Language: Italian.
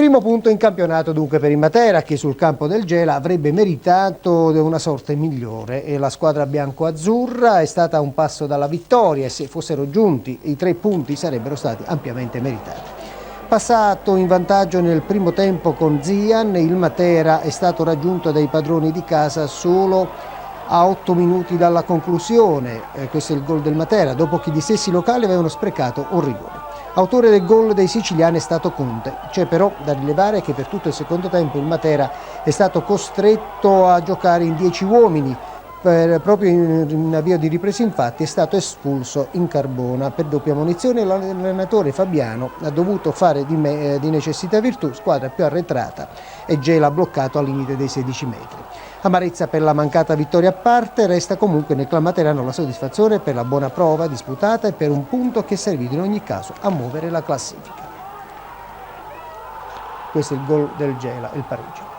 Primo punto in campionato dunque per il Matera, che sul campo del Gela avrebbe meritato una sorte migliore, e la squadra bianco-azzurra è stata a un passo dalla vittoria e se fossero giunti i 3 punti sarebbero stati ampiamente meritati. Passato in vantaggio nel primo tempo con Zian, il Matera è stato raggiunto dai padroni di casa solo a 8 minuti dalla conclusione. Questo è il gol del Matera, dopo che gli stessi locali avevano sprecato un rigore. Autore del gol dei siciliani è stato Conte. C'è però da rilevare che per tutto il secondo tempo il Matera è stato costretto a giocare in 10 uomini. Proprio in avvio di ripresa infatti è stato espulso in carbona per doppia ammonizione. L'allenatore Fabiano ha dovuto fare di necessità virtù, squadra più arretrata e Gela bloccato al limite dei 16 metri. Amarezza per la mancata vittoria a parte, resta comunque nel clan materano la soddisfazione per la buona prova disputata e per un punto che è servito in ogni caso a muovere la classifica. Questo è il gol del Gela, il pareggio.